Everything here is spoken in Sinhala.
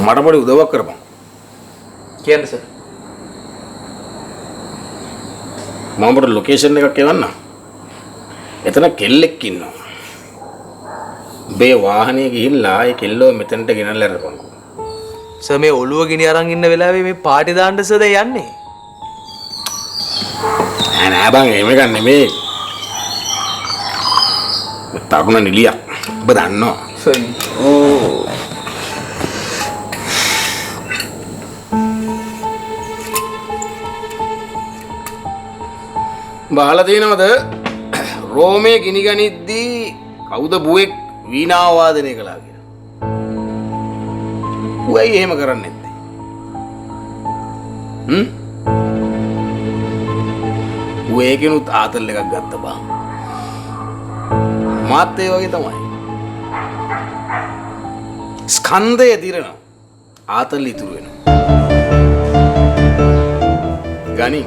මට පොඩි උදව්වක් කරපන්. කියන්න සර්. මම පොඩි ලොකේෂන් එකක් එවන්න. එතන කෙල්ලෙක් ඉන්නවා. මේ වාහනේ ගිහිල්ලා ඒ කෙල්ලව මෙතනට ගෙනල්ලා ඉරපන්කෝ. සර් මේ ඔළුව ගිනි අරන් ඉන්න වෙලාවේ මේ පාටි දාන්න සර් යන්නේ. නෑ බං එහෙම එකක් නෙමෙයි. තරුණ නිලියක්. ඔබ දන්නවා. ඕ. බහලා තියෙනවද? රෝමේ ගිනි ගනිද්දී කවුද බුවෙක් වීණාව වාදනය කළා කියලා. උයි එහෙම කරන්නේ නැත්තේ. ඒකෙනුත් ආතල් එකක් ගත්ත බං. මාත් ඒ වගේ තමයි. ස්කන්ධය දිරනවා. ආතල් ඉතුරු වෙනවා. ගනි